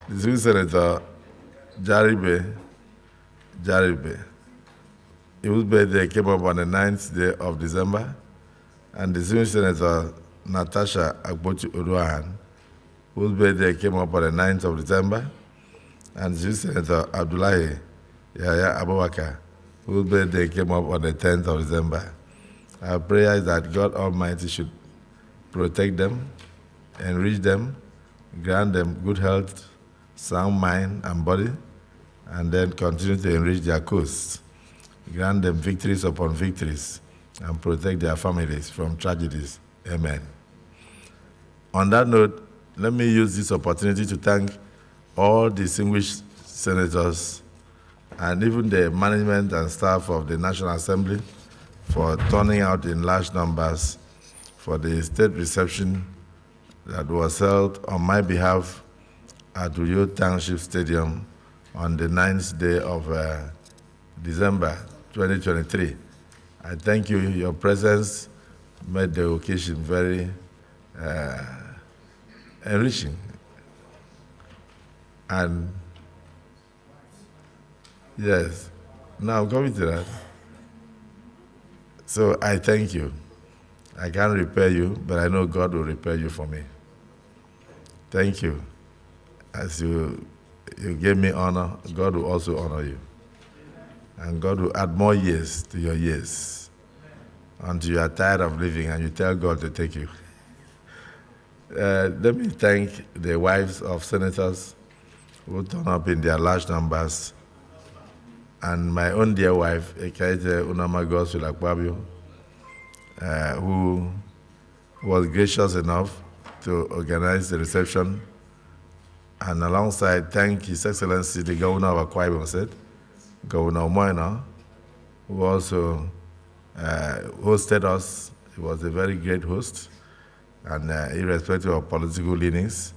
Distinguished Senator Jaribe, whose birthday came up on the 9th day of December, and distinguished Senator Natasha Agbochi Oduahan, whose birthday came up on the 9th of December, and distinguished Senator Abdullahi Yahya Abubakar, whose birthday came up on the 10th of December. Our prayer is that God Almighty should protect them, enrich them, grant them good health, sound mind and body, and then continue to enrich their cause. Grant them victories upon victories, and protect their families from tragedies. Amen. On that note, let me use this opportunity to thank all distinguished senators and even the management and staff of the National Assembly for turning out in large numbers for the state reception that was held on my behalf at Uyo Township Stadium on the 9th day of December 2023. I thank you. Your presence made the occasion very enriching. And yes, now I'm coming to that. So I thank you. I can't repair you, but I know God will repair you for me. Thank you. As you gave me honor, God will also honor you. And God will add more years to your years until you are tired of living and you tell God to take you. Let me thank the wives of senators who turn up in their large numbers, and my own dear wife, Ekaete Unamagos Wilakbabio, who was gracious enough to organize the reception, and alongside thank His Excellency the Governor of Akwa Ibom State, Governor Moina, who also hosted us. He was a very great host, and irrespective of political leanings,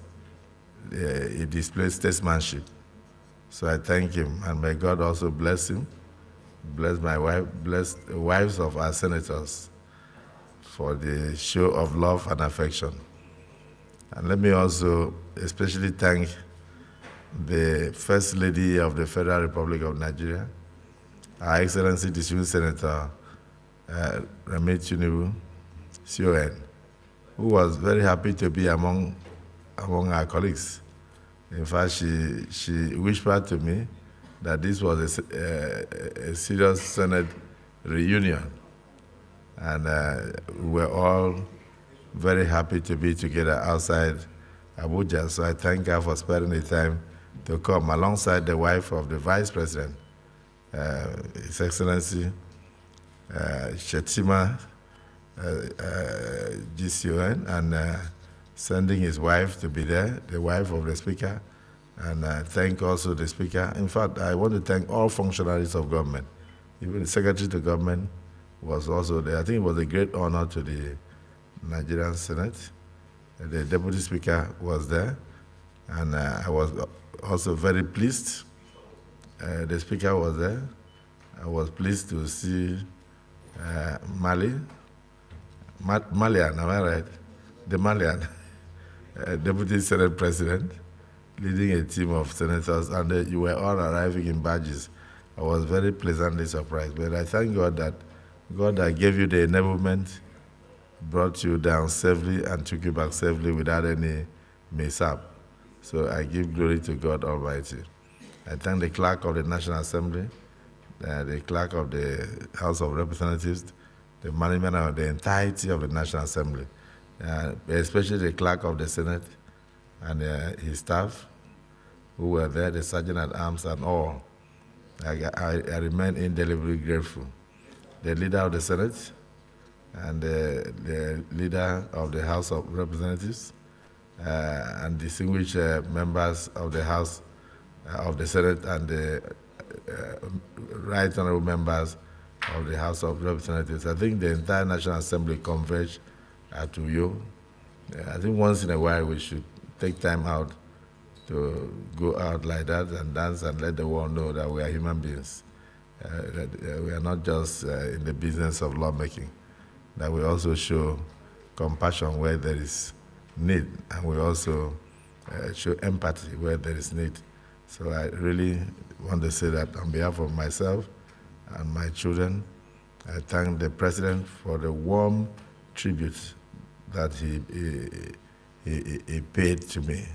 he displayed statesmanship. So I thank him, and may God also bless him, bless my wife, bless the wives of our senators for the show of love and affection. And let me also especially thank the First Lady of the Federal Republic of Nigeria, Our Excellency Distinguished Senator Remi Tinubu, CON, who was very happy to be among our colleagues. In fact, she whispered to me that this was a serious Senate reunion, and we were all very happy to be together outside Abuja. So I thank her for sparing the time to come alongside the wife of the Vice President, His Excellency Shetima GCON, and sending his wife to be there, the wife of the Speaker, and thank also the Speaker. In fact, I want to thank all functionaries of government. Even the Secretary to Government was also there. I think it was a great honor to the Nigerian Senate. The Deputy Speaker was there, and I was also very pleased. The Speaker was there. I was pleased to see Malian, am I right? The Malian. Deputy Senate President, leading a team of senators, and you were all arriving in badges. I was very pleasantly surprised. But I thank God that gave you the enablement, brought you down safely, and took you back safely without any mishap. So I give glory to God Almighty. I thank the Clerk of the National Assembly, the Clerk of the House of Representatives, the management of the entirety of the National Assembly, especially the Clerk of the Senate and his staff who were there, the Sergeant at Arms and all. I remain indelibly grateful. The Leader of the Senate and the Leader of the House of Representatives and distinguished members of the House of the Senate and the Right Honorable members of the House of Representatives. I think the entire National Assembly converged at Uyo. I think once in a while we should take time out to go out like that and dance and let the world know that we are human beings. That we are not just in the business of lawmaking, that we also show compassion where there is need, and we also show empathy where there is need. So I really want to say that on behalf of myself and my children, I thank the President for the warm tribute that he paid to me.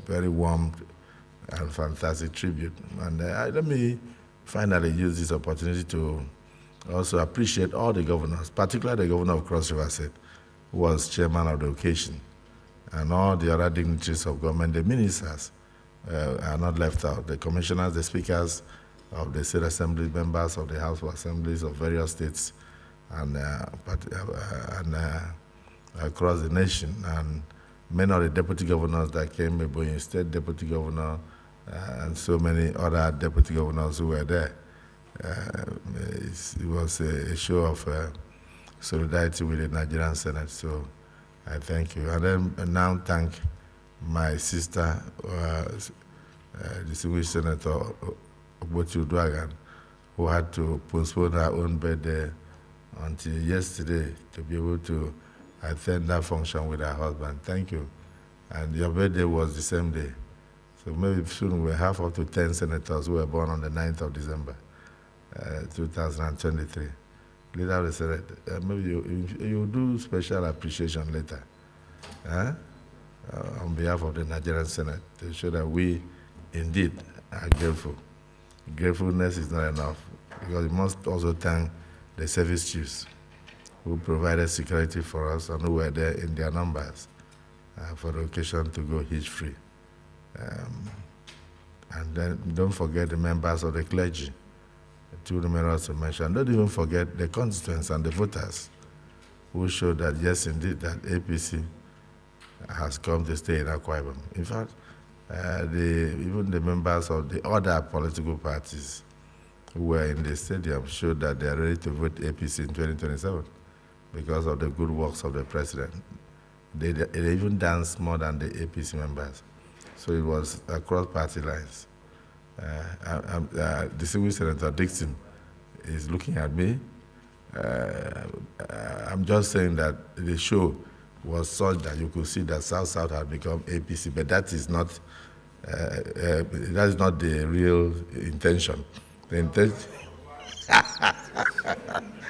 Very warm and fantastic tribute. And let me finally use this opportunity to also appreciate all the governors, particularly the governor of Cross River State, who was chairman of the occasion, and all the other dignitaries of government. The ministers are not left out. The commissioners, the speakers of the state assembly, members of the House of Assemblies of various states, and across the nation, and many of the deputy governors that came, Ebonyi State Deputy Governor, and so many other deputy governors who were there. It was a show of solidarity with the Nigerian Senate, so I thank you. And then now thank my sister, distinguished Senator Obotu Duagan, who had to postpone her own birthday until yesterday to be able to attend that function with her husband. Thank you. And your birthday was the same day. So maybe soon we'll have up to 10 senators who were born on the 9th of December, 2023. Leader of the Senate, maybe you do special appreciation later on behalf of the Nigerian Senate to show that we indeed are grateful. Gratefulness is not enough, because we must also thank the service chiefs who provided security for us and who were there in their numbers for the occasion to go hitch-free. And then don't forget the members of the clergy, too numerous to mention. Don't even forget the constituents and the voters who showed that, yes, indeed, that APC has come to stay in Akwa Ibom. In fact, even the members of the other political parties who were in the stadium showed that they are ready to vote APC in 2027 because of the good works of the president. They even danced more than the APC members. So it was across party lines. Distinguished Senator Dixon is looking at me. I'm just saying that the show was such that you could see that South had become APC, but that is not the real intention. The intention.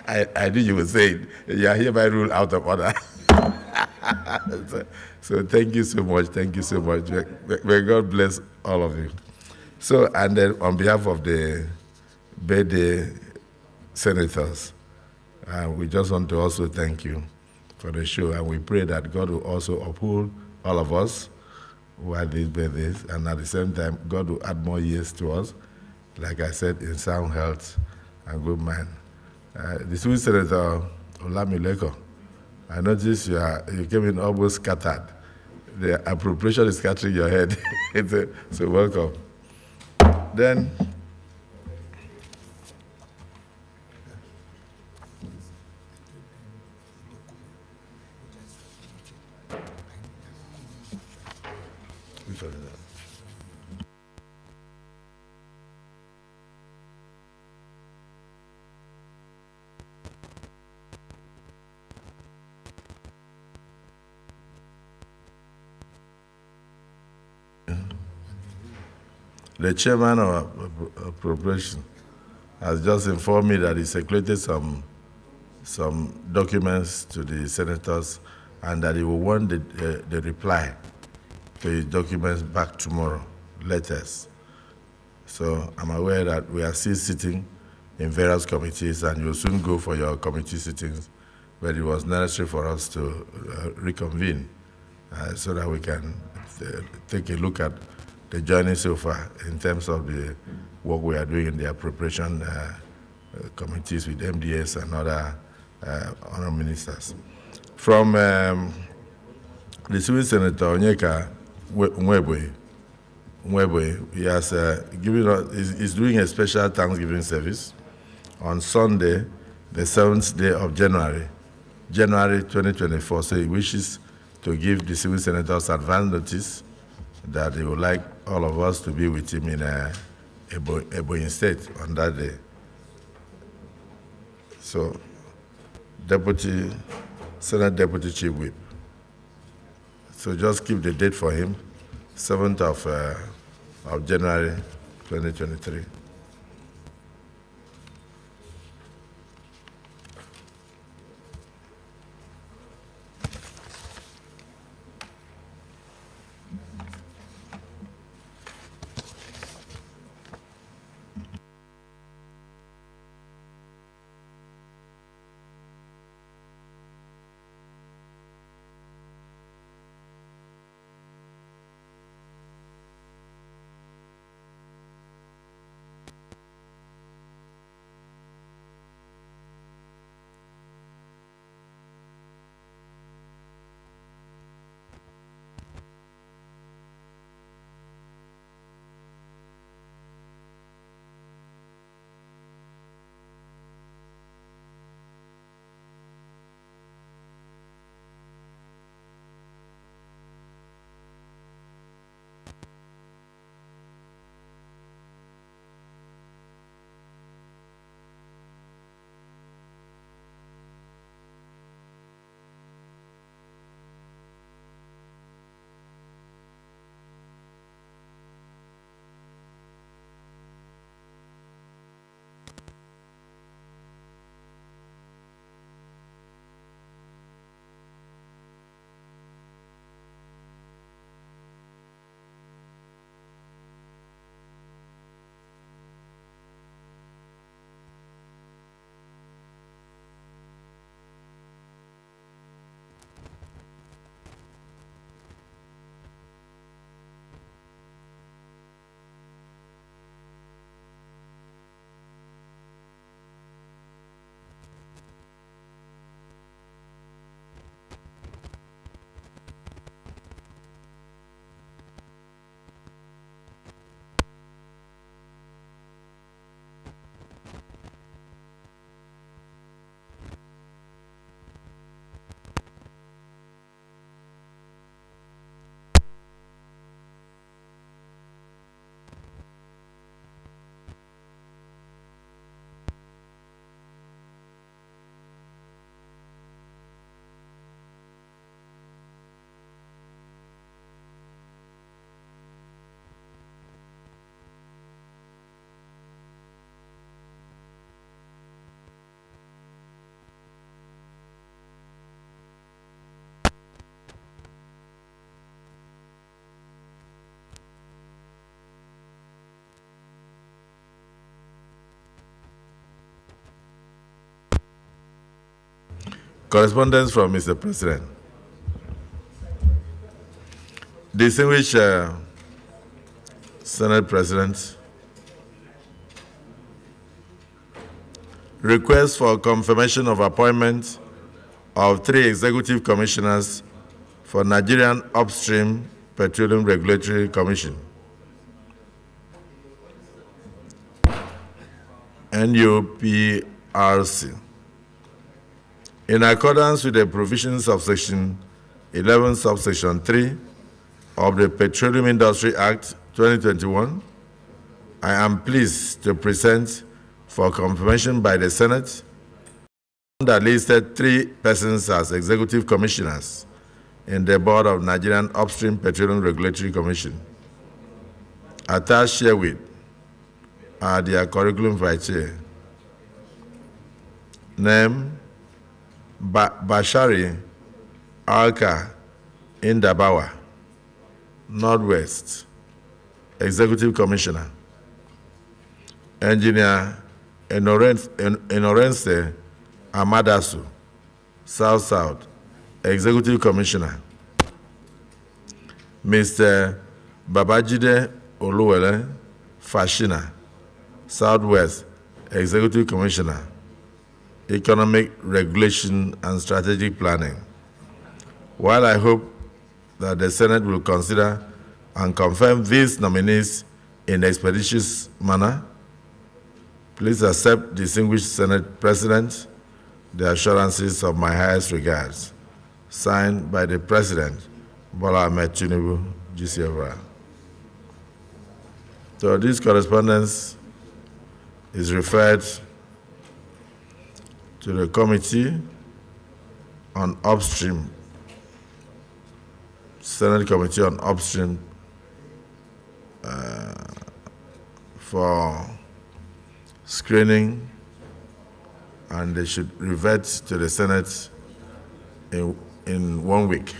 I knew you would say it. You are hereby ruled out of order. So thank you so much. Thank you so much. May God bless all of you. So, and then on behalf of the birthday senators, we just want to also thank you for the show, and we pray that God will also uphold all of us who had these birthdays, and at the same time, God will add more years to us, like I said, in sound health and good mind. The sweet Senator Olamileko, I noticed you came in almost scattered. The appropriation is scattering your head. So welcome. Then, the chairman of appropriation has just informed me that he circulated some documents to the senators, and that he will want the reply to his documents back tomorrow, latest. So I'm aware that we are still sitting in various committees, and you'll soon go for your committee sittings, but it was necessary for us to reconvene so that we can take a look at the journey so far in terms of the work we are doing in the appropriation committees with MDS and other honor ministers. From the Swiss Senator Onyeka Nwebwe, he has given us, is doing a special Thanksgiving service on Sunday, the 7th day of January 2024. So he wishes to give the civil senators advance notice that he would like all of us to be with him in Ebonyi State on that day. So, Senate Deputy Chief Whip. So just keep the date for him 7th of January 2023. Correspondence from Mr. President. Distinguished Senate President, request for confirmation of appointment of 3 executive commissioners for Nigerian Upstream Petroleum Regulatory Commission, NUPRC. In accordance with the provisions of Section 11, subsection 3 of the Petroleum Industry Act 2021, I am pleased to present for confirmation by the Senate that listed 3 persons as executive commissioners in the board of Nigerian Upstream Petroleum Regulatory Commission. Attached herewith are their curriculum vitae. Name: Bashari Alka Indabawa, Northwest, Executive Commissioner. Engineer Enorense Amadasu, South-South, Executive Commissioner. Mr. Babajide Oluwele Fashina, Southwest, Executive Commissioner, Economic Regulation and Strategic Planning. While I hope that the Senate will consider and confirm these nominees in expeditious manner, please accept, distinguished Senate President, the assurances of my highest regards. Signed by the President, Bola Ahmed Tinubu, GCFR. So this correspondence is referred to the Committee on Upstream, Senate Committee on Upstream for screening, and they should revert to the Senate in 1 week.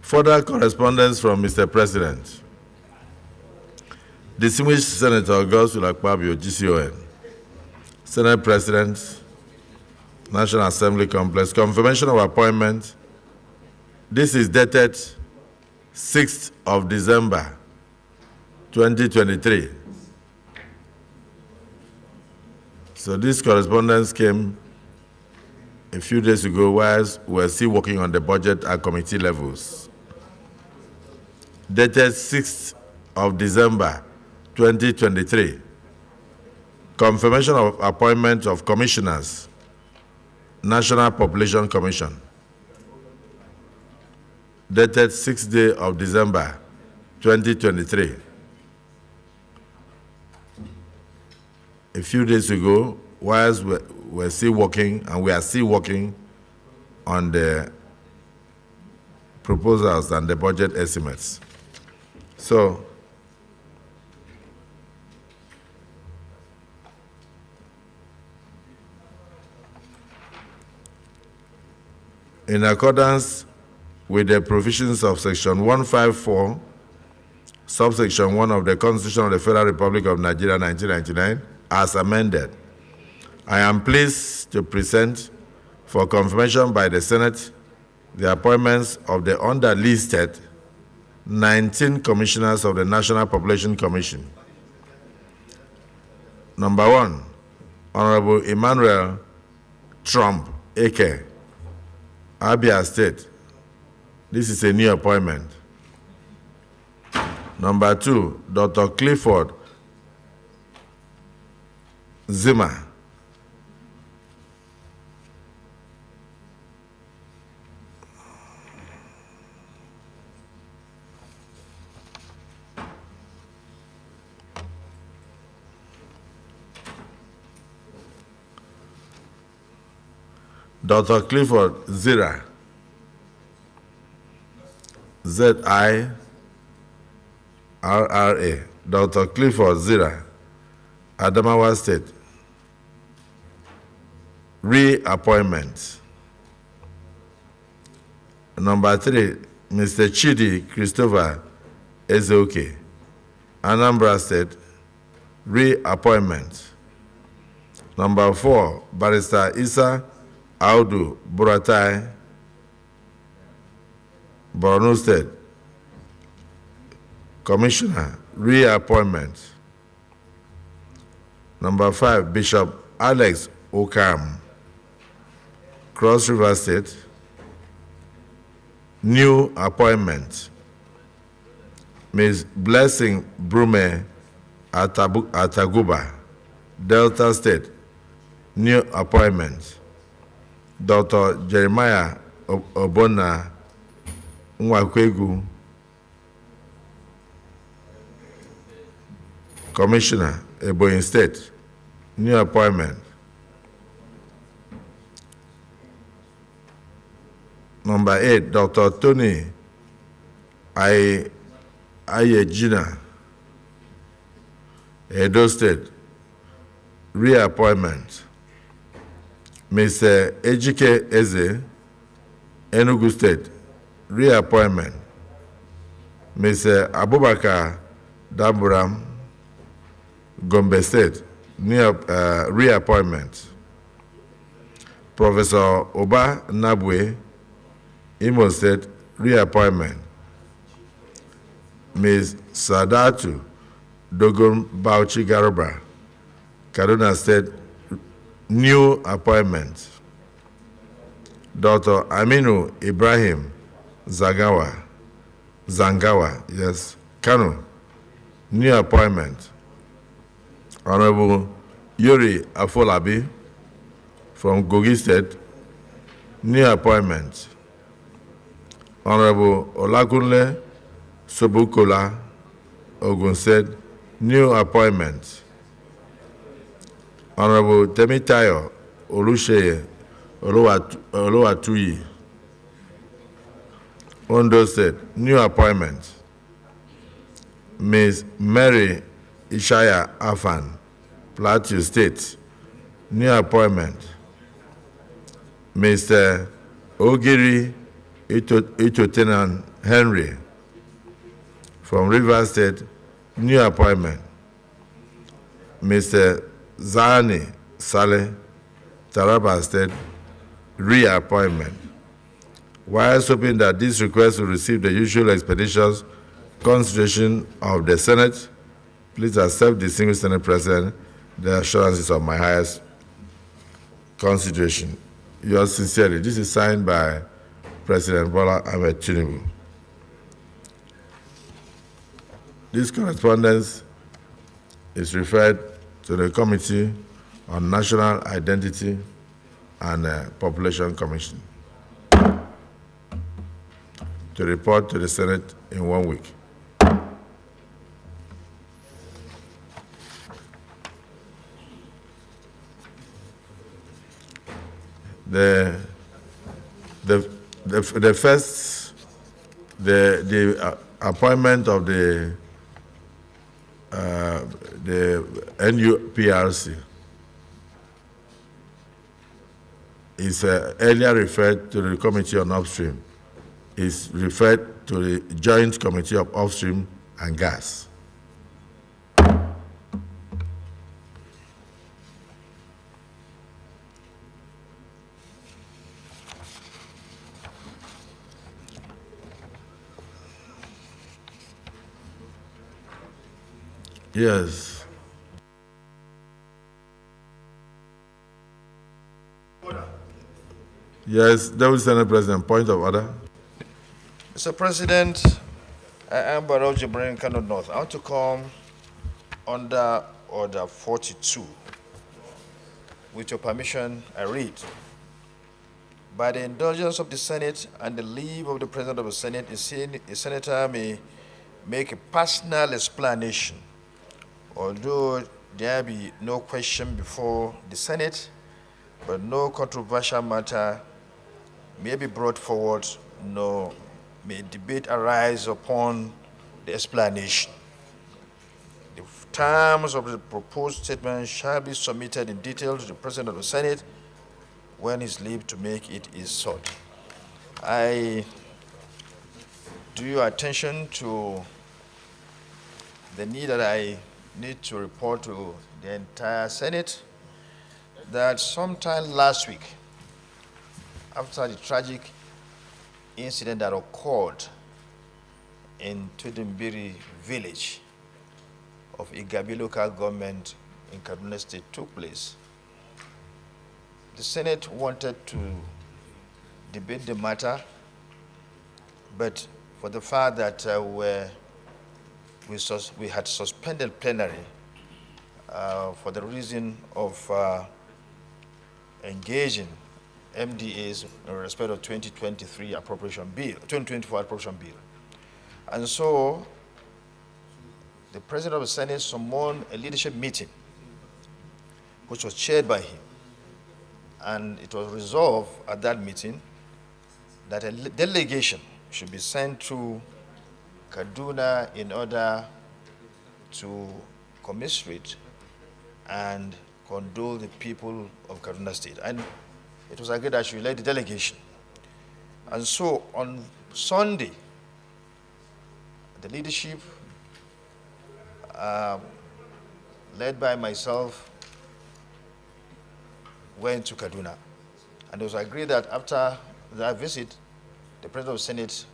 Further correspondence from Mr. President. Distinguished Senator Godswill Akpabio, GCON, Senate President, National Assembly Complex, confirmation of appointment. This is dated 6th of December, 2023. So this correspondence came a few days ago whilst we were still working on the budget at committee levels. Dated 6th of December, 2023. Confirmation of appointment of commissioners, National Population Commission. Dated 6th day of December, 2023. A few days ago, whilst we're still working, and we are still working on the proposals and the budget estimates. So, in accordance with the provisions of Section 154, subsection 1 of the Constitution of the Federal Republic of Nigeria, 1999, as amended, I am pleased to present for confirmation by the Senate the appointments of the underlisted 19 commissioners of the National Population Commission. Number 1, Honorable Emmanuel Trump, Eke, Abia State. This is a new appointment. Number 2, Dr. Clifford Zima, Dr. Clifford Zira, Z-I-R-R-A, Dr. Clifford Zira, Adamawa State. Reappointment. Number 3, Mr. Chidi Christopher Ezeoke, Anambra State. Reappointment. Number 4, Barrister Isa Audu Buratai, Borno State. Commissioner. Reappointment. Number 5, Bishop Alex Okam, Cross River State. New appointment. Ms. Blessing Brume Ataguba, Delta State. New appointment. Dr. Jeremiah Obona Nwakwegu, Commissioner, Ebonyi State. New appointment. Number 8, Dr. Tony Ayejina, Edo State. Reappointment. Mr. Ejike Eze, Enugu State. Reappointment. Mr. Abubakar Daburam, Gombe State, reappointment. Professor Oba Nabwe, Imo State, reappointment. Ms. Sadatu Dogon Bauchi Garba, Kaduna State, new appointment. Dr. Aminu Ibrahim Zangawa, yes, Kano, new appointment. Honorable Yuri Afolabi from Kogi State, new appointment. Honorable Olakunle Sobukola, Ogun State, new appointment. Honorable Temitayo Olusheye Oluwatuyi, Ondo State, new appointment. Ms. Mary Ishaya Afan, Plateau State, new appointment. Mr. Ogiri Itotenan Henry from Rivers State, new appointment. Mr. Zani Saleh, Taraba State, reappointment. While hoping that this request will receive the usual expeditious consideration of the Senate, please accept, distinguished Senate President, the assurances of my highest consideration. Yours sincerely. This is signed by President Bola Ahmed Tinubu. This correspondence is referred to the Committee on National Identity and Population Commission to report to the Senate in 1 week. The first, the appointment of the NUPRC is earlier referred to the Committee on Upstream, is referred to the Joint Committee of Upstream and Gas. Yes. Yes, Deputy Senate President, point of order. Mr. President, I am Barrow Jibrin, Kano North. I want to come under Order 42. With your permission, I read. By the indulgence of the Senate and the leave of the President of the Senate, a senator may make a personal explanation. Although there be no question before the Senate, but no controversial matter may be brought forward, nor may debate arise upon the explanation. The terms of the proposed statement shall be submitted in detail to the President of the Senate when his leave to make it is sought. I do your attention to the need that I need to report to the entire Senate that sometime last week, after the tragic incident that occurred in Tudimbiri village of Igabi local government in Kaduna State took place, the Senate wanted to debate the matter, but for the fact that we had suspended plenary for the reason of engaging MDAs in respect of 2023 appropriation bill, 2024 appropriation bill. And so the President of the Senate summoned a leadership meeting, which was chaired by him. And it was resolved at that meeting that a delegation should be sent to Kaduna in order to commiserate and condole the people of Kaduna State. And it was agreed that I should lead the delegation. And so on Sunday, the leadership led by myself, went to Kaduna. And it was agreed that after that visit, the President of the Senate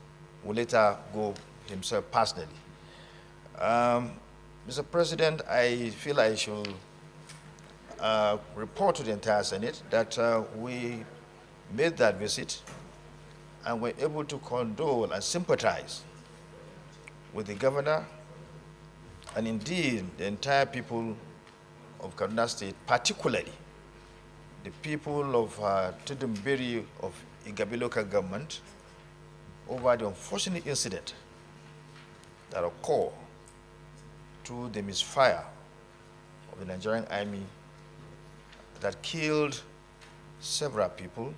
will later go himself personally. Mr. President, I feel I should report to the entire Senate that we made that visit and were able to condole and sympathize with the governor and indeed the entire people of Kaduna State, particularly the people of Tudumbiri of Igabi local government, over the unfortunate incident that occurred through the misfire of the Nigerian army that killed several people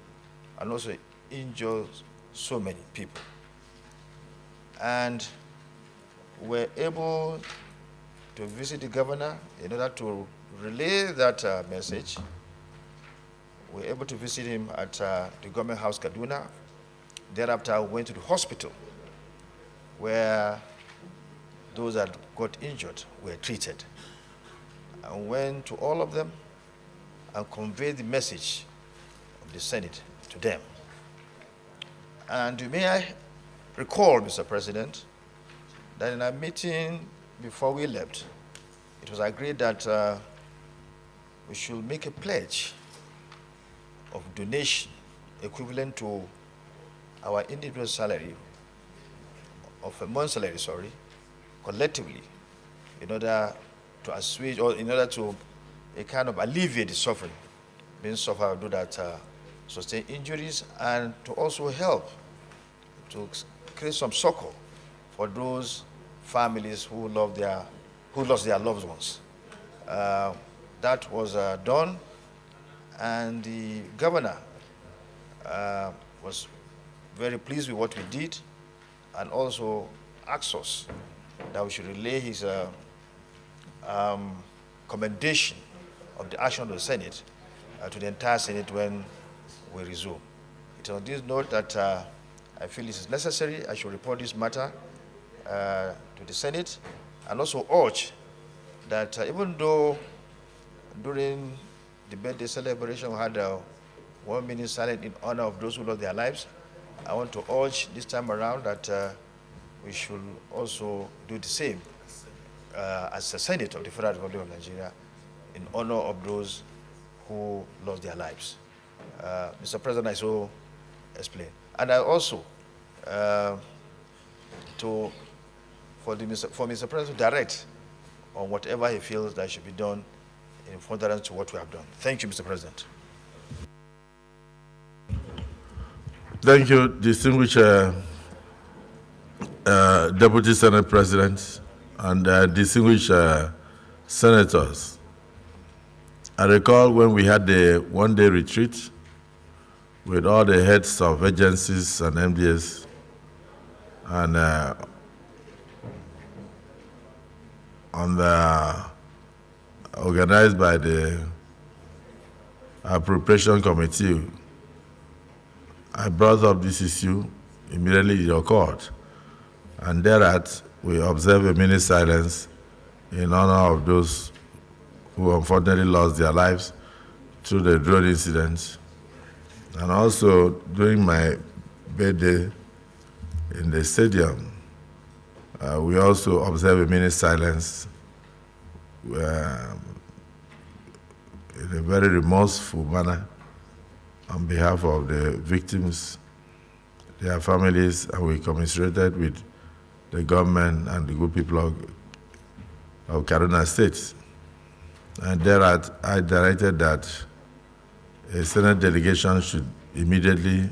and also injured so many people. And we're able to visit the governor in order to relay that message. We're able to visit him at the Government House, Kaduna. Thereafter, we went to the hospital where those that got injured were treated. And went to all of them and conveyed the message of the Senate to them. And may I recall, Mr. President, that in a meeting before we left, it was agreed that we should make a pledge of donation equivalent to our individual salary, of a month's salary, sorry, collectively, in order to assuage or in order to a kind of alleviate the suffering being suffered due that sustain injuries, and to also help to create some succor for those families who lost their loved ones. That was done, and the governor was very pleased with what we did, and also asked us that we should relay his commendation of the action of the Senate to the entire Senate when we resume. It is on this note that I feel it is necessary I should report this matter to the Senate, and also urge that even though during the birthday celebration we had 1 minute silence in honor of those who lost their lives, I want to urge this time around that we should also do the same as the Senate of the Federal Republic of Nigeria in honor of those who lost their lives. Mr. President, I so explain. And I also, for Mr. President to direct on whatever he feels that should be done in furtherance to what we have done. Thank you, Mr. President. Thank you, distinguished Deputy Senate President and distinguished senators. I recall when we had the one-day retreat with all the heads of agencies and MDS, and organized by the Appropriation Committee. I brought up this issue immediately it occurred, and thereat we observed a minute silence in honor of those who unfortunately lost their lives through the drone incident. And also during my birthday in the stadium, we also observed a minute silence in a very remorseful manner on behalf of the victims, their families, and we commiserated with the government and the good people of Kaduna State. And thereat, I directed that a Senate delegation should immediately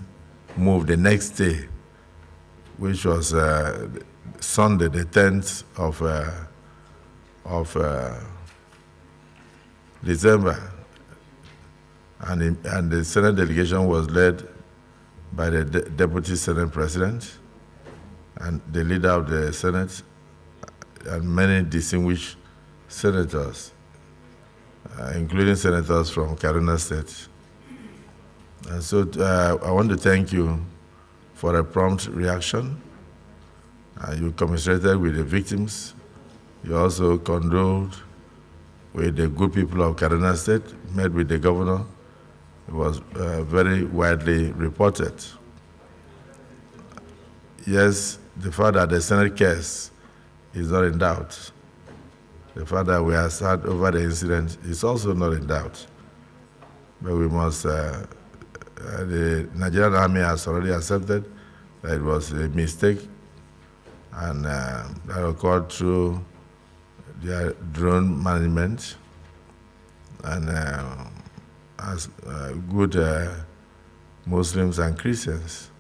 move the next day, which was Sunday, the 10th of December. And the Senate delegation was led by the Deputy Senate President and the leader of the Senate and many distinguished senators, including senators from Kaduna State. And so I want to thank you for a prompt reaction. You commiserated with the victims. He also condoled with the good people of Kaduna State, met with the governor. It was very widely reported. Yes, the fact that the Senate case is not in doubt. The fact that we are sad over the incident is also not in doubt. But we must, the Nigerian Army has already accepted that it was a mistake, and that occurred through their drone management. And as good Muslims and Christians,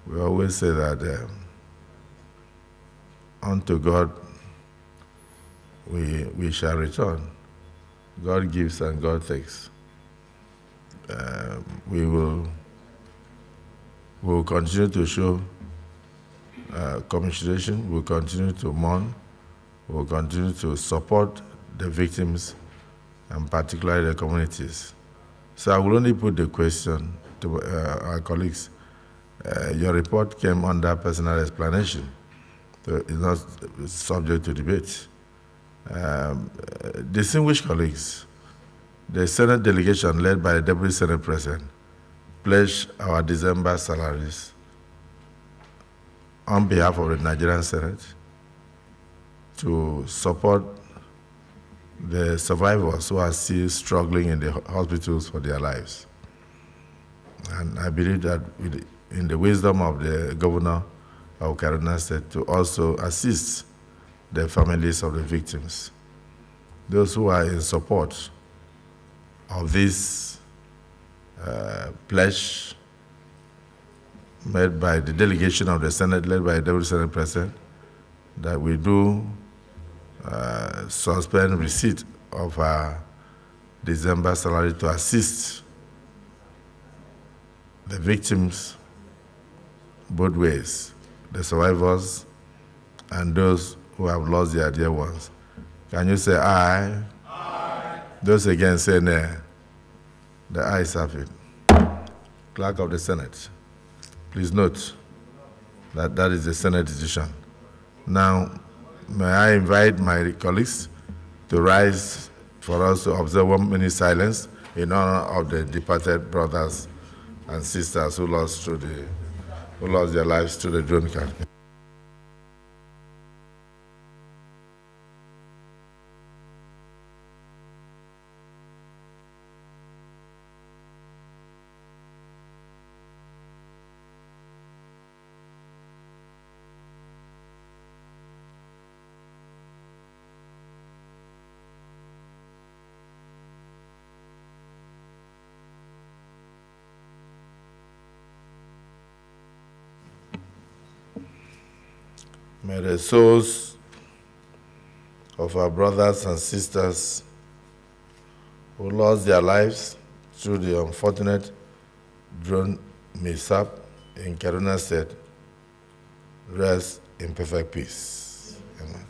we always say that unto God we shall return. God gives and God takes. We will continue to show commiseration, we'll continue to mourn, we'll continue to support the victims, and particularly the communities. So I will only put the question to our colleagues. Your report came under personal explanation, so it's not subject to debate. Distinguished colleagues, the Senate delegation led by the Deputy Senate President pledged our December salaries on behalf of the Nigerian Senate to support the survivors who are still struggling in the hospitals for their lives. And I believe that in the wisdom of the governor of Kaduna State to also assist the families of the victims. Those who are in support of this pledge made by the delegation of the Senate, led by the Deputy Senate President, that we do suspend receipt of our December salary to assist the victims both ways, the survivors and those who have lost their dear ones. Can you say aye? Aye. Those against say nay. The ayes have it. Clerk of the Senate, please note that that is the Senate decision. Now, may I invite my colleagues to rise for us to observe 1 minute silence in honor of the departed brothers and sisters who lost their lives to the drone crash. May the souls of our brothers and sisters who lost their lives through the unfortunate drone mishap in Kaduna State rest in perfect peace. Amen.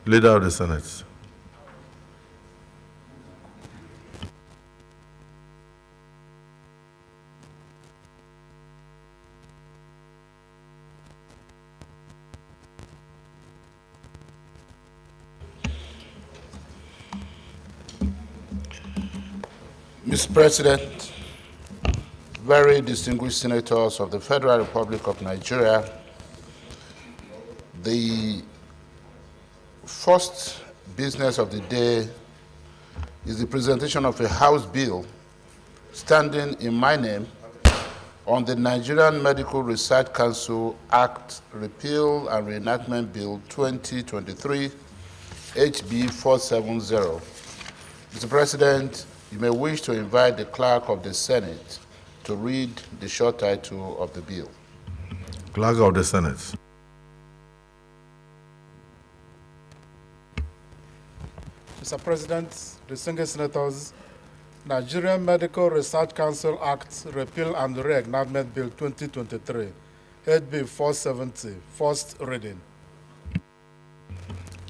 Leader of the Senate. Mr. President, very distinguished senators of the Federal Republic of Nigeria, the first business of the day is the presentation of a House bill standing in my name on the Nigerian Medical Research Council Act Repeal and Reenactment Bill 2023, HB 470. Mr. President, you may wish to invite the Clerk of the Senate to read the short title of the bill. Clerk of the Senate. Mr. President, distinguished senators, Nigerian Medical Research Council Act Repeal and Reenactment Bill 2023, HB 470, first reading.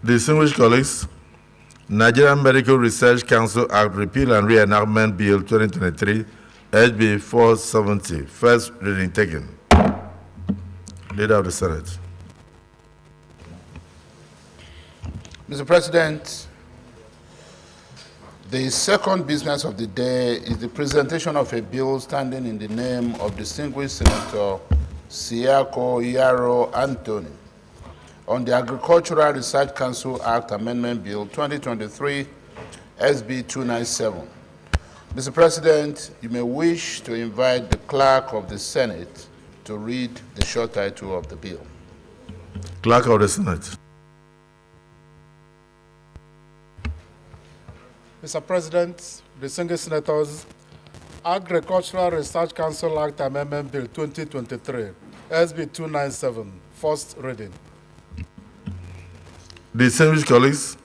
Distinguished colleagues, Nigerian Medical Research Council Act Repeal and Reenactment Bill 2023, HB 470, first reading taken. Leader of the Senate. Mr. President, the second business of the day is the presentation of a bill standing in the name of distinguished Senator Siako Yaro Anthony on the Agricultural Research Council Act Amendment Bill 2023, SB 297. Mr. President, you may wish to invite the Clerk of the Senate to read the short title of the bill. Clerk of the Senate. Mr. President, distinguished senators, Agricultural Research Council Act Amendment Bill 2023, SB 297, first reading. Distinguished colleagues,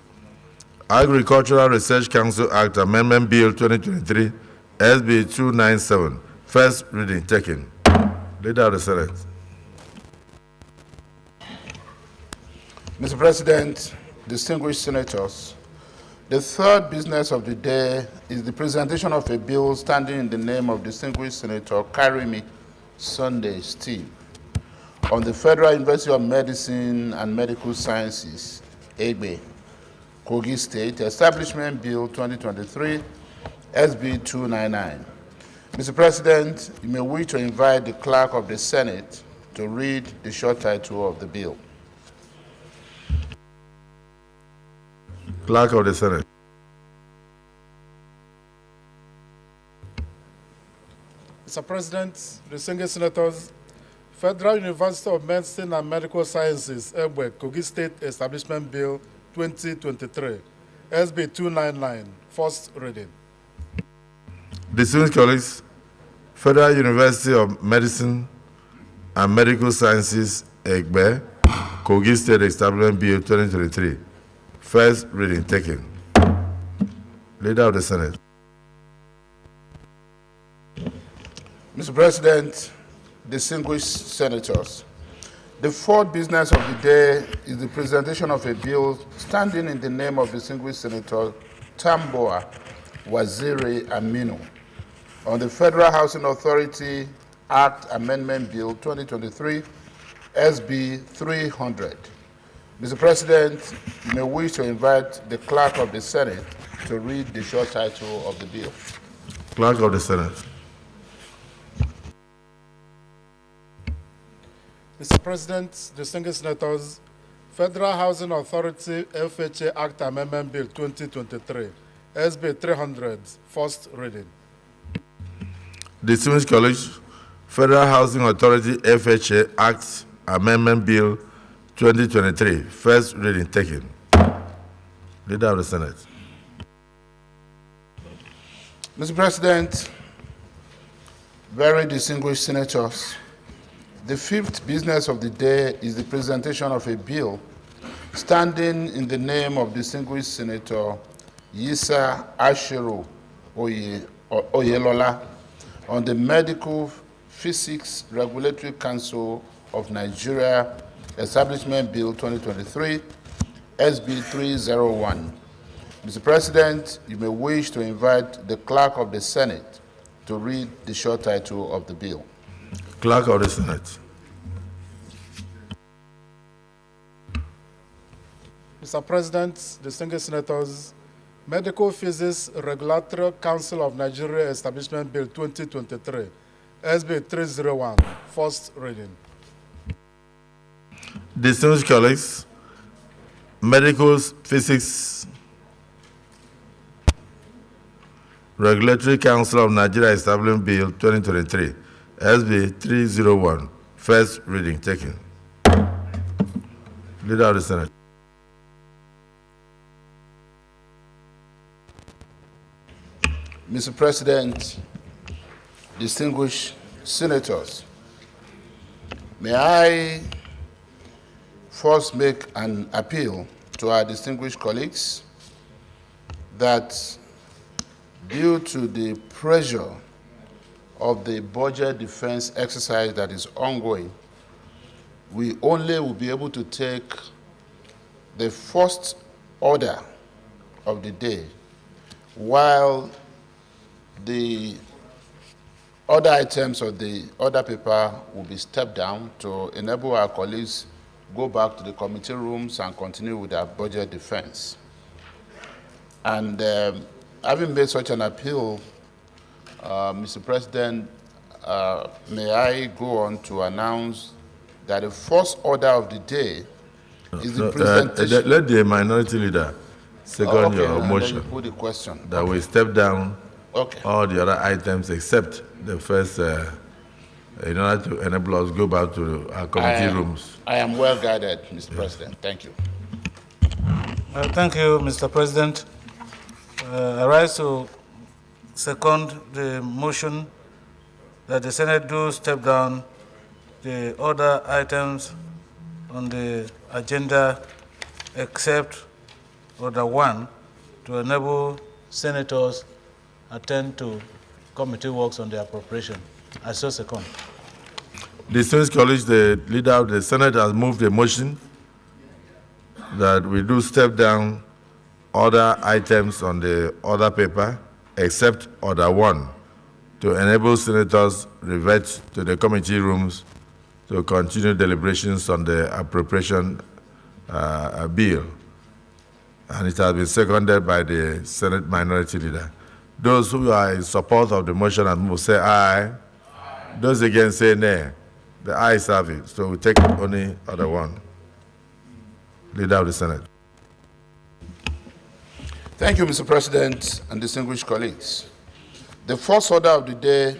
Agricultural Research Council Act Amendment Bill 2023, SB 297, first reading taken. Leader of the Senate. Mr. President, distinguished senators, the third business of the day is the presentation of a bill standing in the name of distinguished Senator Karimi Sunday Steve on the Federal University of Medicine and Medical Sciences, Egbe, Kogi State, Establishment Bill 2023, SB 299. Mr. President, you may wish to invite the Clerk of the Senate to read the short title of the bill. Clerk of the Senate. Mr. President, distinguished senators, Federal University of Medicine and Medical Sciences, Egbe, Kogi State Establishment Bill 2023, SB 299, first reading. Distinguished colleagues, Federal University of Medicine and Medical Sciences, Egbe, Kogi State Establishment Bill 2023, first reading taken. Leader of the Senate. Mr. President, distinguished senators, the fourth business of the day is the presentation of a bill standing in the name of distinguished Senator Tamboa Waziri Aminu on the Federal Housing Authority Act Amendment Bill 2023, SB 300. Mr. President, you may wish to invite the Clerk of the Senate to read the short title of the bill. Clerk of the Senate. Mr. President, distinguished senators, Federal Housing Authority FHA Act Amendment Bill 2023, SB 300, first reading. Distinguished colleagues, Federal Housing Authority FHA Act Amendment Bill 2023, first reading taken. Leader of the Senate. Mr. President, very distinguished senators, the fifth business of the day is the presentation of a bill standing in the name of distinguished Senator Yisa Ashiru Oyelola on the Medical Physics Regulatory Council of Nigeria Establishment Bill 2023, SB 301. Mr. President, you may wish to invite the Clerk of the Senate to read the short title of the bill. Clerk of the Senate. Mr. President, distinguished senators, Medical Physics Regulatory Council of Nigeria Establishment Bill 2023, SB 301, first reading. Distinguished colleagues, Medical Physics Regulatory Council of Nigeria Establishment Bill 2023, SB 301, first reading taken. Leader of the Senate. Mr. President, distinguished senators, may I first make an appeal to our distinguished colleagues that due to the pressure of the budget defense exercise that is ongoing, we only will be able to take the first order of the day, while the other items of the order paper will be stepped down to enable our colleagues go back to the committee rooms and continue with their budget defense. And having made such an appeal, Mr. President, may I go on to announce that the first order of the day is the presentation. Let the minority leader second your and motion then you put the question. that we step down Okay. all the other items except the first, in order to enable us go back to our committee rooms. I am well guided, Mr. President. Thank you. Thank you, Mr. President. I rise to second the motion that the Senate do step down the other items on the agenda except order 1 to enable senators attend to committee works on the appropriation. I so second. Distinguished colleagues, the leader of the Senate has moved a motion that we do step down other items on the order paper except order 1 to enable senators revert to the committee rooms to continue deliberations on the appropriation bill. And it has been seconded by the Senate minority leader. Those who are in support of the motion and move say aye. Those against say nay. The ayes have it. So we take only other one. Leader of the Senate. Thank you, Mr. President and distinguished colleagues. The first order of the day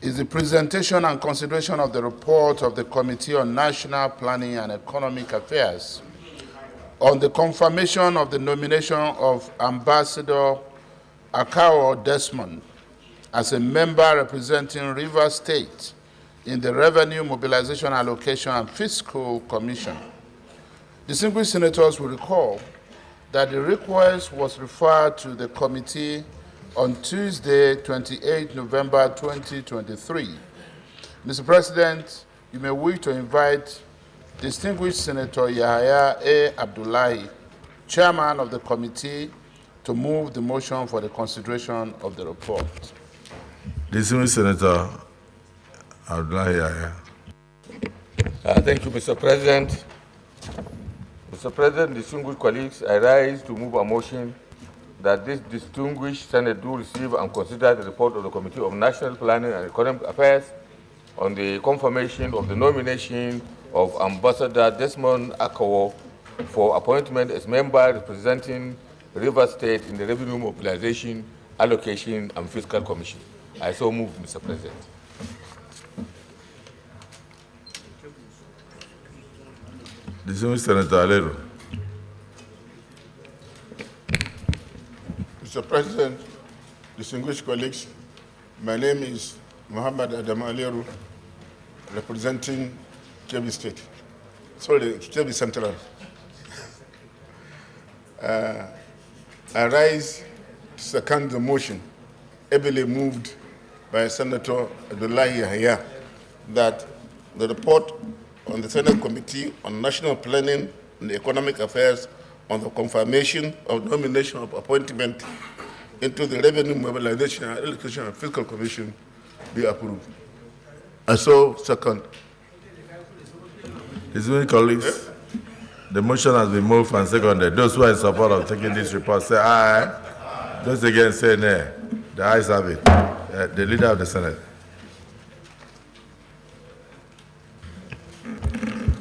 is the presentation and consideration of the report of the Committee on National Planning and Economic Affairs on the confirmation of the nomination of Ambassador Akao Desmond as a member representing Rivers State in the Revenue Mobilization Allocation and Fiscal Commission. Distinguished senators will recall that the request was referred to the committee on Tuesday, 28 November 2023. Mr. President, you may wish to invite distinguished Senator Yahaya A. Abdullahi, chairman of the committee, to move the motion for the consideration of the report. Distinguished Senator Abdullahi Yahaya. Thank you, Mr. President. Mr. President, distinguished colleagues, I rise to move a motion that this distinguished Senate do receive and consider the report of the Committee of National Planning and Economic Affairs on the confirmation of the nomination of Ambassador Desmond Akao for appointment as member representing Rivers State in the Revenue Mobilization, Allocation, and Fiscal Commission. I so move, Mr. President. Distinguished Senator Alero. Mr. President, distinguished colleagues, my name is Muhammad Adam Aleru, representing Kebbi State. Sorry, Kebbi Central. I rise to second the motion ably moved by Senator Abdullahi Yahya that the report on the Senate Committee on National Planning and Economic Affairs on the confirmation of nomination of appointment into the Revenue Mobilization, Allocation, and Fiscal Commission be approved. I so second. Distinguished colleagues, the motion has been moved and seconded. Those who are in support of taking this report say aye. Those against say nay. The ayes have it. The Leader of the Senate.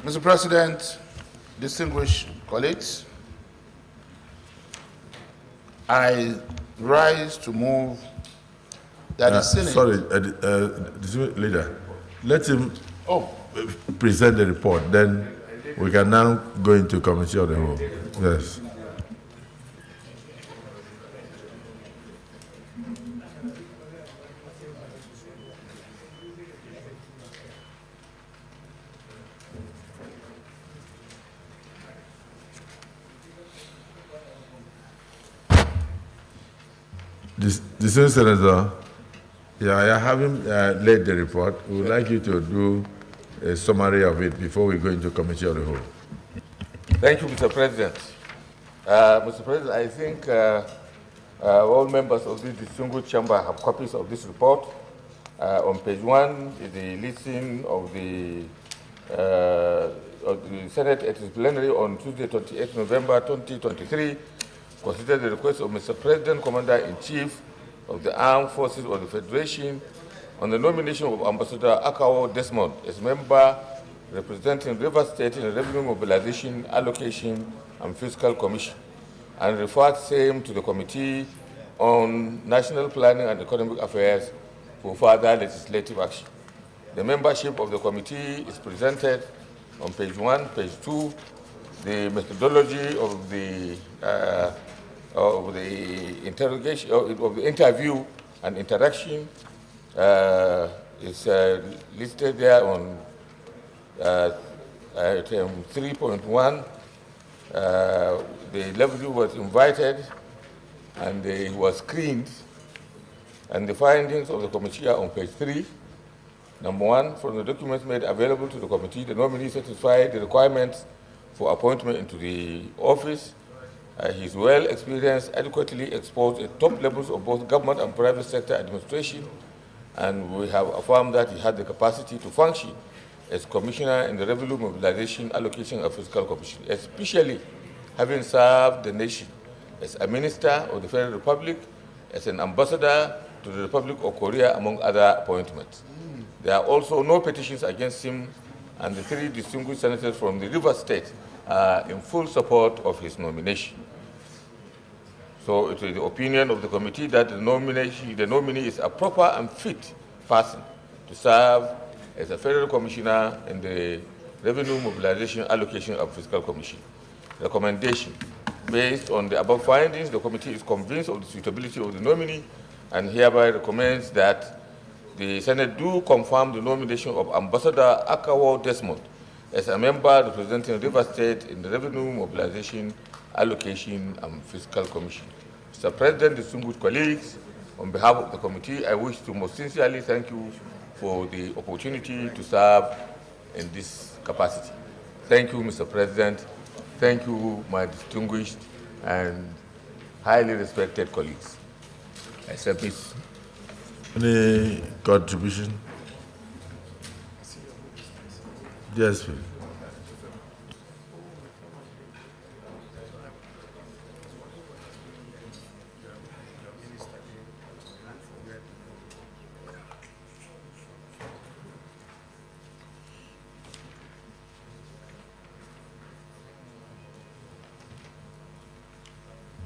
Mr. President, distinguished colleagues, I rise to move that the Senate... Sorry, Distinguished Leader, let him present the report, then we can now go into committee of the whole. Yes. Distinguished Senator, I haven't laid the report. We would like you to do a summary of it before we go into committee of the whole. Thank you, Mr. President. Mr. President, I think all members of this distinguished chamber have copies of this report. On page 1 is the listing of the Senate at its plenary on Tuesday, 28 November 2023. Consider the request of Mr. President, Commander-in-Chief of the Armed Forces of the Federation on the nomination of Ambassador Akawo Desmond as member representing Rivers State in the Revenue Mobilization, Allocation, and Fiscal Commission, and referred same to the Committee on National Planning and Economic Affairs for further legislative action. The membership of the committee is presented on page 1, page 2. The methodology of the interrogation, of the interview and interaction is listed there on item 3.1. The level was invited and he was screened, and the findings of the committee are on page 3. Number 1, from the documents made available to the committee, the nominee satisfied the requirements for appointment into the office. He is well experienced, adequately exposed at top levels of both government and private sector administration, and we have affirmed that he had the capacity to function as Commissioner in the Revenue Mobilization, Allocation, and Fiscal Commission, especially having served the nation as a Minister of the Federal Republic, as an Ambassador to the Republic of Korea, among other appointments. There are also no petitions against him, and the 3 distinguished senators from the Rivers State are in full support of his nomination. So it is the opinion of the committee that the nominee is a proper and fit person to serve as a Federal Commissioner in the Revenue Mobilization, Allocation, and Fiscal Commission. Recommendation. Based on the above findings, the committee is convinced of the suitability of the nominee and hereby recommends that the Senate do confirm the nomination of Ambassador Akawo Desmond as a member representing Rivers State in the Revenue Mobilization, Allocation, and Fiscal Commission. Mr. President, distinguished colleagues, on behalf of the committee, I wish to most sincerely thank you for the opportunity to serve in this capacity. Thank you, Mr. President. Thank you, my distinguished and highly respected colleagues. I submit. Any contribution? Yes, please.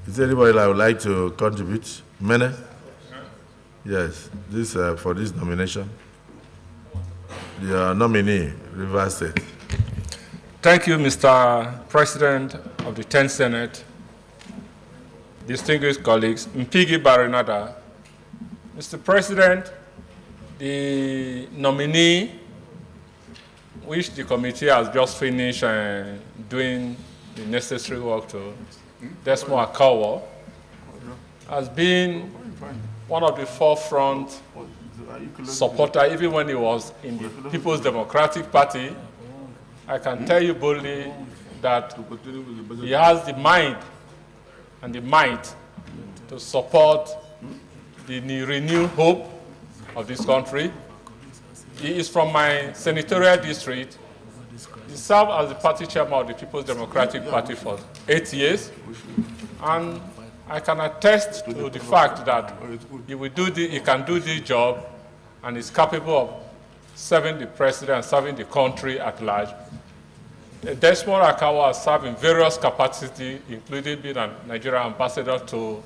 Is there anybody that would like to contribute? Mene? Yes, this for this nomination. Your nominee, Rivers State. Thank you, Mr. President of the 10th Senate, distinguished colleagues, Mpigi Barinada. Mr. President, the nominee, which the committee has just finished doing the necessary work to, Desmond Akawo, has been one of the forefront supporters, even when he was in the People's Democratic Party. I can tell you boldly that he has the mind and the might to support the renewed hope of this country. He is from my senatorial district. He served as the party chairman of the People's Democratic Party for 8 years. And I can attest to the fact that he can do the job and is capable of serving the president and serving the country at large. Desmond Akawo has served in various capacities, including being a Nigerian ambassador to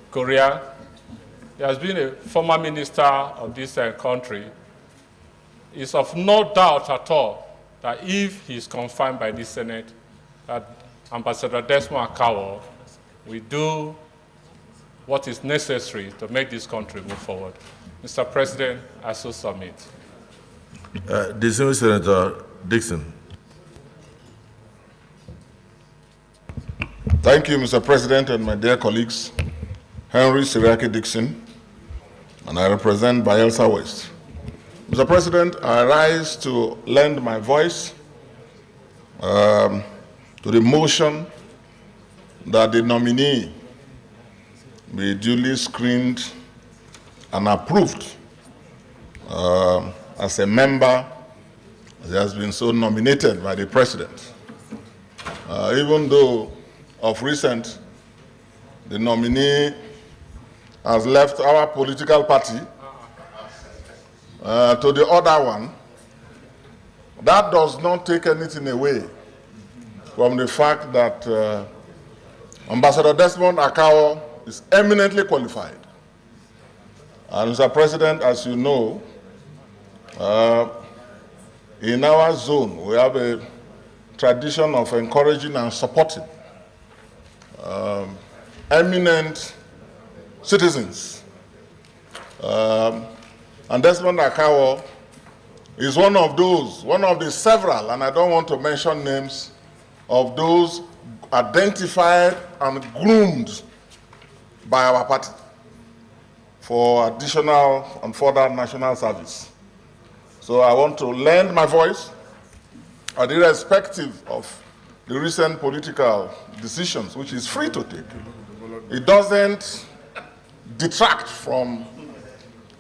Korea. He has been a former minister of this country. It's of no doubt at all that if he is confirmed by the Senate, that Ambassador Desmond Akawo will do what is necessary to make this country move forward. Mr. President, I so submit. Distinguished Senator Dixon. Thank you, Mr. President, and my dear colleagues. Henry Siriaki Dixon, and I represent Bayelsa West. Mr. President, I rise to lend my voice to the motion that the nominee be duly screened and approved as a member that has been so nominated by the President. Even though of recent, the nominee has left our political party to the other one, that does not take anything away from the fact that Ambassador Desmond Akawo is eminently qualified. And Mr. President, as you know, in our zone, we have a tradition of encouraging and supporting eminent citizens. And Desmond Akawo is one of the several, and I don't want to mention names, of those identified and groomed by our party for additional and further national service. So I want to lend my voice, and irrespective of the recent political decisions, which is free to take, it doesn't detract from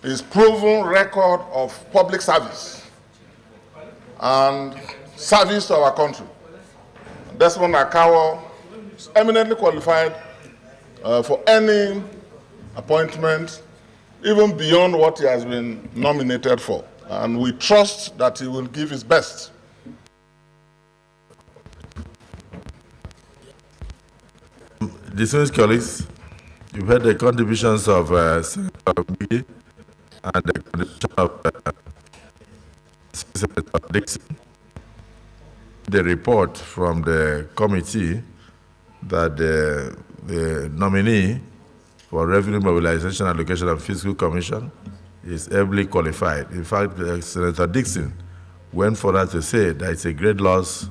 his proven record of public service and service to our country. Desmond Akawo is eminently qualified for any appointment, even beyond what he has been nominated for. And we trust that he will give his best. Distinguished colleagues, you've heard the contributions of Senator Midi and the contribution of Senator Dixon. The report from the committee that the nominee for Revenue Mobilization, Allocation and Fiscal Commission is ably qualified. In fact, Senator Dixon went further to say that it's a great loss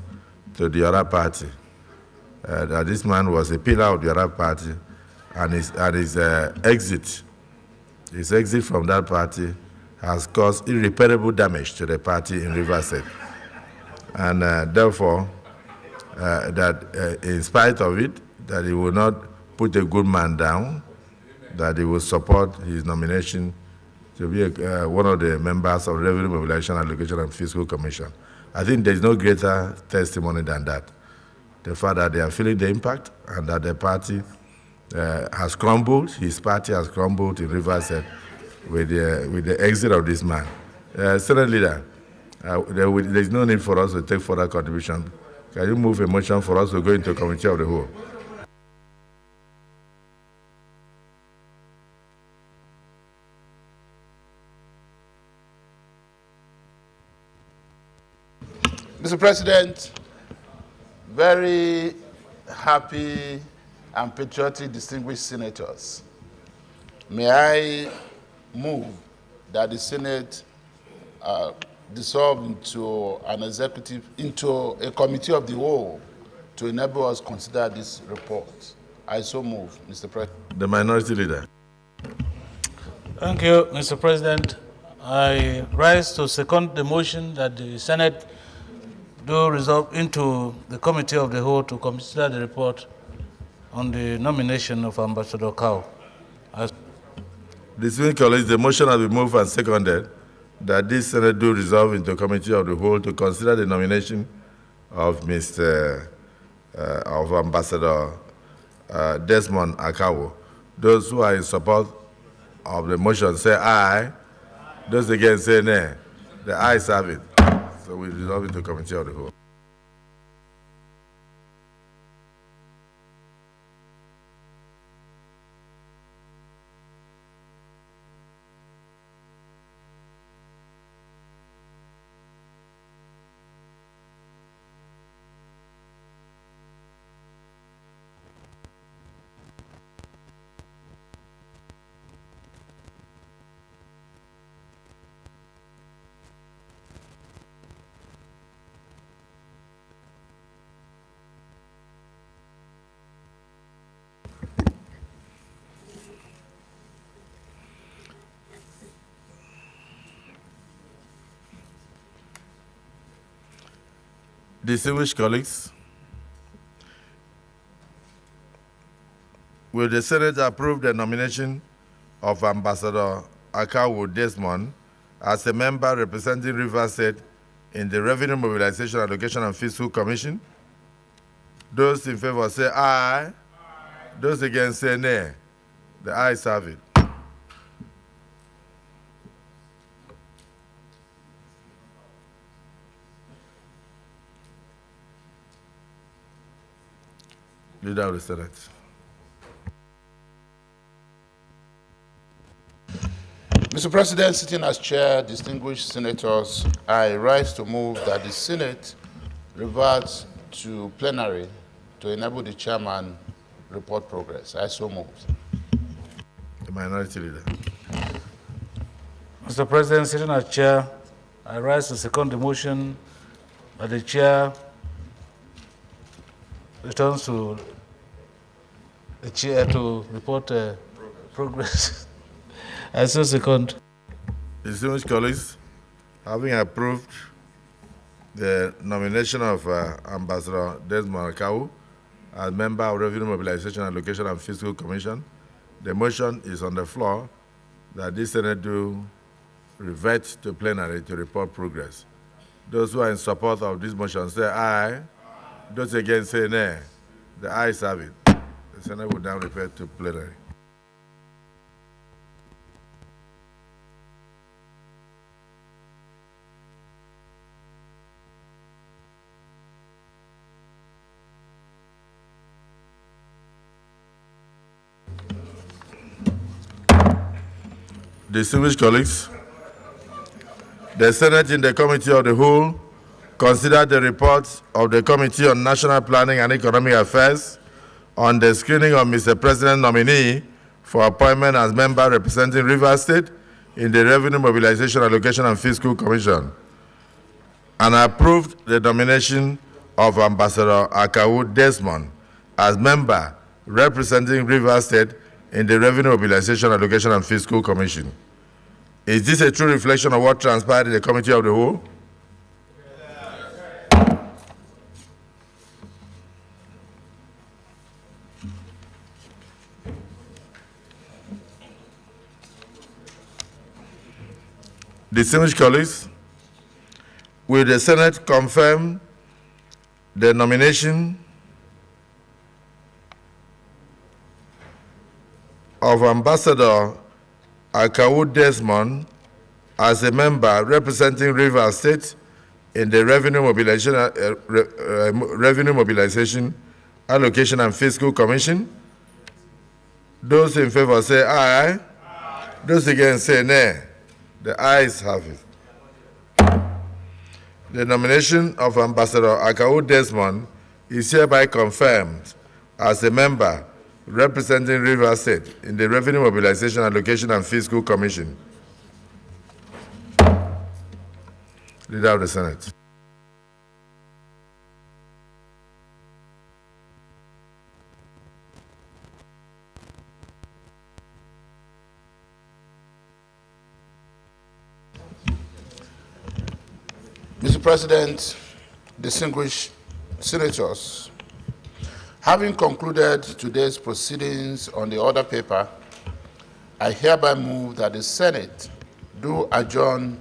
to the other party. That this man was a pillar of the other party, and his exit from that party has caused irreparable damage to the party in Rivers State. And therefore, in spite of it, that he will not put a good man down, that he will support his nomination to be one of the members of Revenue Mobilization, Allocation and Fiscal Commission. I think there's no greater testimony than that. The fact that they are feeling the impact and that the party has crumbled, his party has crumbled in Rivers State with the exit of this man. Senate Leader, there's no need for us to take further contribution. Can you move a motion for us to go into committee of the whole? Mr. President, very happy and patriotic distinguished senators. May I move that the Senate dissolve into a committee of the whole to enable us to consider this report. I so move, Mr. President. The Minority Leader. Thank you, Mr. President. I rise to second the motion that the Senate do resolve into the Committee of the Whole to consider the report on the nomination of Ambassador Kao. Distinguished colleagues, the motion has been moved and seconded that this Senate do resolve into Committee of the Whole to consider the nomination of of Ambassador Desmond Akawo. Those who are in support of the motion say aye. Those against say nay. The ayes have it. So we resolve into Committee of the Whole. Distinguished colleagues, will the Senate approve the nomination of Ambassador Akawo Desmond as a member representing Rivers State in the Revenue Mobilization, Allocation and Fiscal Commission? Those in favor say aye. Those against say nay. The ayes have it. Leader of the Senate. Mr. President, sitting as chair, distinguished senators, I rise to move that the Senate reverts to plenary to enable the chairman report progress. I so move. The minority leader. Mr. President, sitting as chair, I rise to second the motion that the chair returns to the chair to report progress. I so second. Distinguished colleagues, having approved the nomination of Ambassador Desmond Akawo as member of Revenue Mobilization, Allocation and Fiscal Commission, the motion is on the floor that this Senate do revert to plenary to report progress. Those who are in support of this motion say aye. Those against say nay. The ayes have it. The Senate will now refer to plenary. Distinguished colleagues, the Senate in the Committee of the Whole considered the report of the Committee on National Planning and Economic Affairs on the screening of Mr. President nominee for appointment as member representing Rivers State in the Revenue Mobilization, Allocation and Fiscal Commission, and approved the nomination of Ambassador Akawo Desmond as member representing Rivers State in the Revenue Mobilization, Allocation and Fiscal Commission. Is this a true reflection of what transpired in the Committee of the Whole? Distinguished colleagues, will the Senate confirm the nomination of Ambassador Akawo Desmond as a member representing Rivers State in the Revenue Mobilization, Allocation and Fiscal Commission? Those in favor say aye. Those against say nay. The ayes have it. The nomination of Ambassador Akawo Desmond is hereby confirmed as a member representing Rivers State in the Revenue Mobilization, Allocation and Fiscal Commission. Leader of the Senate. Mr. President, distinguished senators, having concluded today's proceedings on the order paper, I hereby move that the Senate do adjourn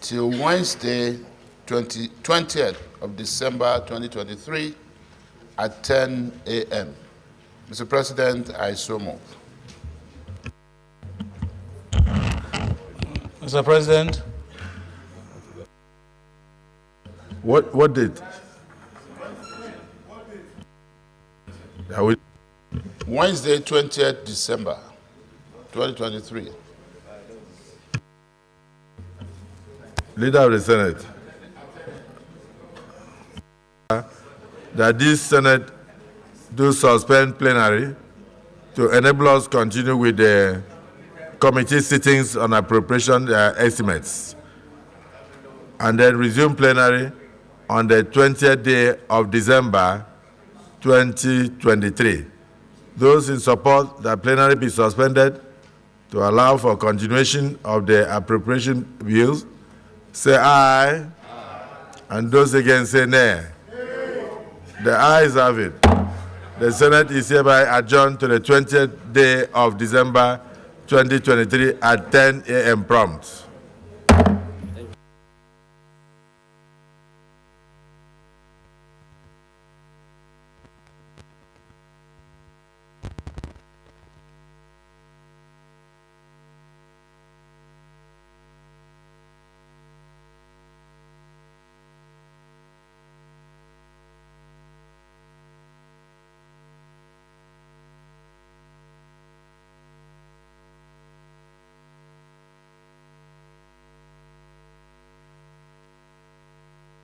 till Wednesday, 20th of December 2023 at 10 a.m. Mr. President, I so move. Mr. President, What date? Are we- Wednesday, 20th December 2023. Leader of the Senate, that this Senate do suspend plenary to enable us continue with the committee sittings on appropriation estimates, and then resume plenary on the 20th day of December 2023. Those in support that plenary be suspended to allow for continuation of the appropriation bills, say aye. And those against say nay. The ayes have it. The Senate is hereby adjourned to the 20th day of December 2023 at 10 a.m. prompt.